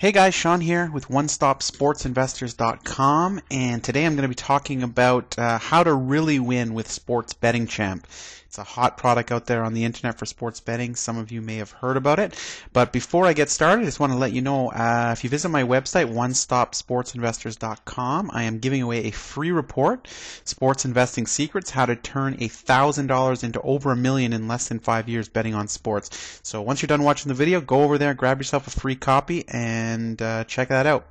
Hey guys, Sean here with OneStopSportsInvestors.com, and today I'm going to be talking about how to really win with Sports Betting Champ. It's a hot product out there on the internet for sports betting. Some of you may have heard about it, but before I get started, I just want to let you know if you visit my website, OneStopSportsInvestors.com, I am giving away a free report, Sports Investing Secrets, how to turn $1,000 into over $1 million in less than 5 years betting on sports. So once you're done watching the video, go over there, grab yourself a free copy, and check that out.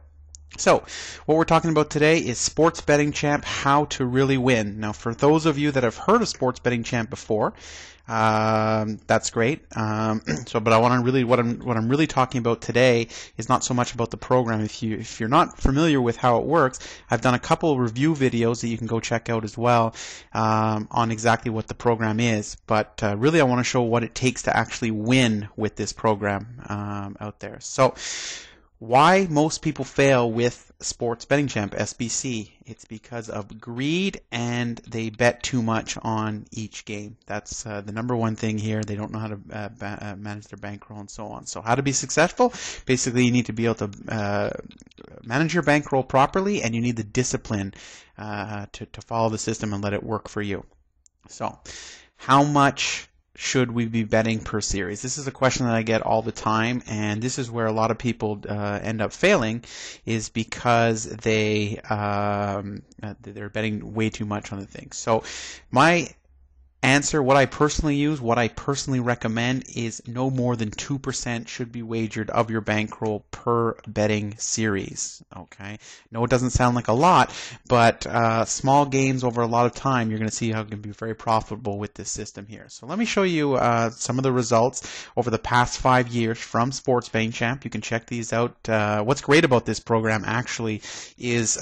So, what we're talking about today is Sports Betting Champ, how to really win. Now, for those of you that have heard of Sports Betting Champ before, that's great. But I want to really, what I'm really talking about today is not so much about the program. If you're not familiar with how it works, I've done a couple review videos that you can go check out as well on exactly what the program is. But really, I want to show what it takes to actually win with this program out there. So, why most people fail with Sports Betting Champ, SBC? It's because of greed and they bet too much on each game. That's the number one thing here. They don't know how to manage their bankroll and so on. So how to be successful? Basically, you need to be able to manage your bankroll properly, and you need the discipline to follow the system and let it work for you. So how much should we be betting per series? This is a question that I get all the time, and this is where a lot of people end up failing, is because they're betting way too much on the thing. So my answer, what I personally use, what I personally recommend, is no more than 2% should be wagered of your bankroll per betting series. Okay, no, it doesn't sound like a lot, but small gains over a lot of time, you're going to see how it can be very profitable with this system here. So let me show you some of the results over the past 5 years from Sports Betting Champ. You can check these out. What's great about this program actually is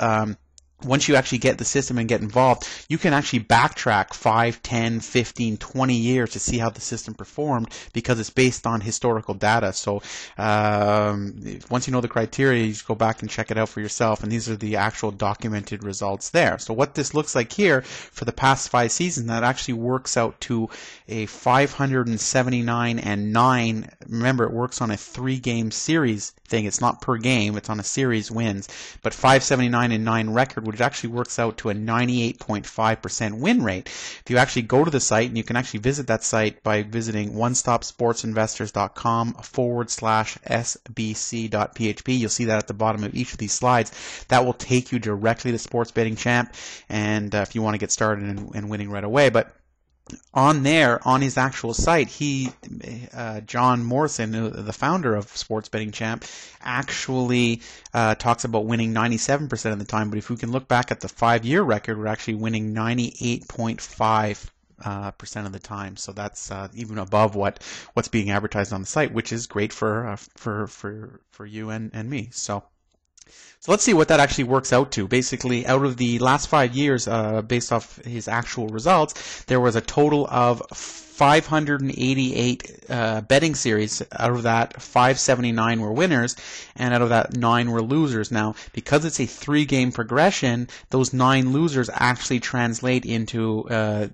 once you actually get the system and get involved, you can actually backtrack 5, 10, 15, 20 years to see how the system performed, because it's based on historical data. So once you know the criteria, you just go back and check it out for yourself, and these are the actual documented results there. So what this looks like here for the past 5 seasons, that actually works out to a 579-9. Remember, it works on a 3-game series thing. It's not per game, it's on a series wins. But 579-9 record, which actually works out to a 98.5% win rate. If you actually go to the site, and you can actually visit that site by visiting onestopsportsinvestors.com/sbc.php. You'll see that at the bottom of each of these slides. That will take you directly to Sports Betting Champ, and if you want to get started and winning right away. But on there, on his actual site, John Morrison, the founder of Sports Betting Champ, actually talks about winning 97% of the time. But if we can look back at the 5-year record, we're actually winning 98.5% of the time. So that's even above what's being advertised on the site, which is great for you and me. So let's see what that actually works out to. Basically, out of the last 5 years, based off his actual results, there was a total of 588 betting series. Out of that, 579 were winners, and out of that, 9 were losers. Now, because it's a 3-game progression, those 9 losers actually translate into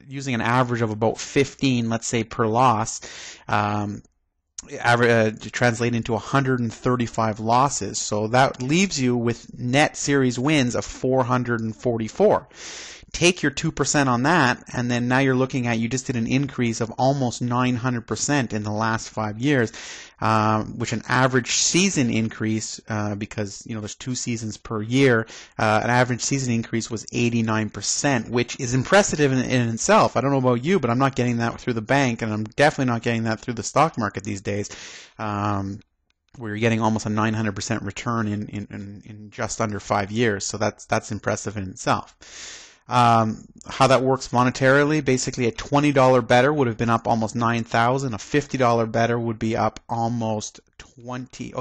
using an average of about 15, let's say, per loss. To translate into 135 losses. So that leaves you with net series wins of 444. Take your 2% on that, and then now you're looking at, you just did an increase of almost 900% in the last 5 years, which an average season increase, because there's 2 seasons per year, an average season increase was 89%, which is impressive in itself. I don't know about you, but I'm not getting that through the bank, and I'm definitely not getting that through the stock market these days. Where you're getting almost a 900% return in just under 5 years. So that's impressive in itself. How that works monetarily, basically a $20 better would have been up almost 9,000. A $50 better would be up almost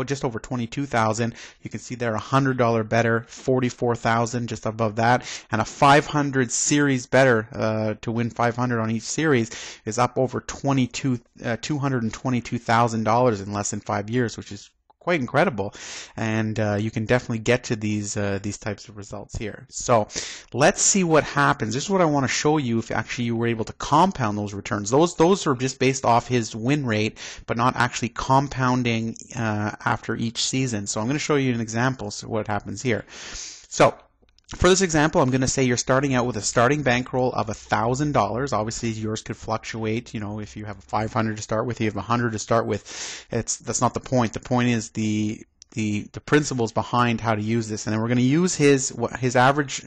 just over 22,000. You can see there a $100 better, 44,000, just above that, and a 500 series better to win 500 on each series is up over $222,000 in less than 5 years, which is quite incredible, and you can definitely get to these types of results here. So let's see what happens. This is what I want to show you if actually you were able to compound those returns. Those are just based off his win rate, but not actually compounding after each season. So I'm going to show you an example of what happens here. So for this example, I'm going to say you're starting out with a starting bankroll of $1,000. Obviously, yours could fluctuate. You know, if you have 500 to start with, you have 100 to start with. That's not the point. The point is the principles behind how to use this, and then we're going to use his average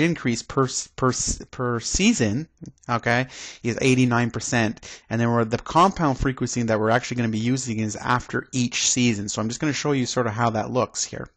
increase per season. Okay, is 89%, and then the compound frequency that we're actually going to be using is after each season. So I'm just going to show you sort of how that looks here.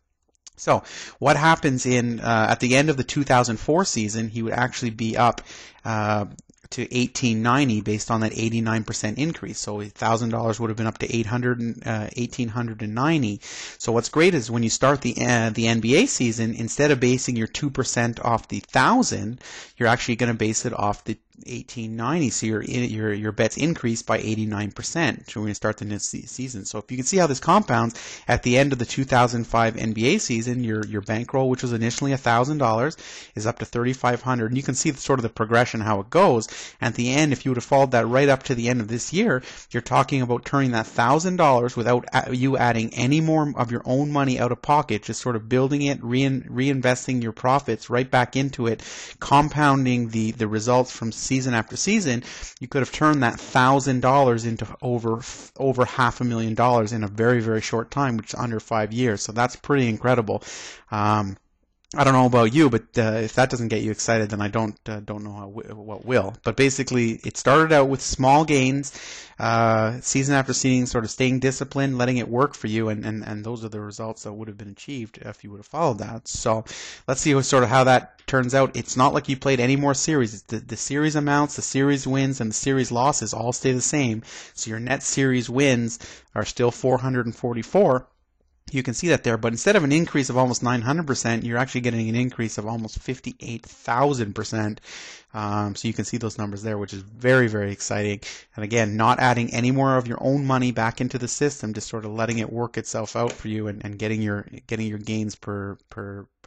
So what happens at the end of the 2004 season, he would actually be up to $1,890 based on that 89% increase. So $1,000 would have been up to $1,890. So what's great is when you start the NBA season, instead of basing your 2% off the 1,000, you're actually going to base it off the 1,890. So your bets increase by 89%. So we're going to start the next season. So if you can see how this compounds, at the end of the 2005 NBA season, your bankroll, which was initially $1,000, is up to $3,500. And you can see sort of the progression how it goes. At the end, if you would have followed that right up to the end of this year, you're talking about turning that $1,000 without you adding any more of your own money out of pocket, just sort of building it, reinvesting your profits right back into it, compounding the results from season after season. You could have turned that $1,000 into over $500,000 in a very, very short time, which is under 5 years. So that's pretty incredible. I don't know about you, but if that doesn't get you excited, then I don't know what will. But basically, it started out with small gains, season after season, sort of staying disciplined, letting it work for you, and those are the results that would have been achieved if you would have followed that. So let's see sort of how that turns out. It's not like you played any more series. The series amounts, the series wins, and the series losses all stay the same. So your net series wins are still 444. You can see that there, but instead of an increase of almost 900%, you're actually getting an increase of almost 58,000%. So you can see those numbers there, which is very, very exciting. And again, not adding any more of your own money back into the system, just sort of letting it work itself out for you and getting your gains per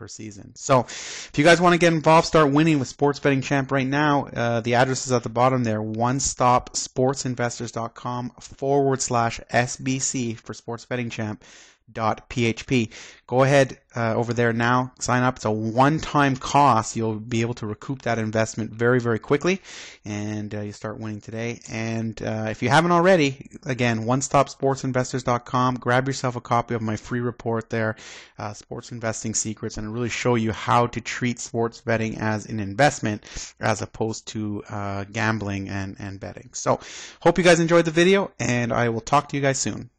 season. So if you guys want to get involved, start winning with Sports Betting Champ right now. The address is at the bottom there, onestopsportsinvestors.com/SBC for Sports Betting Champ. .php. Go ahead over there now, sign up. It's a one-time cost. You'll be able to recoup that investment very, very quickly, and you start winning today. And if you haven't already, again, onestopsportsinvestors.com. Grab yourself a copy of my free report there, Sports Investing Secrets, and really show you how to treat sports betting as an investment as opposed to gambling and betting. So hope you guys enjoyed the video, and I will talk to you guys soon.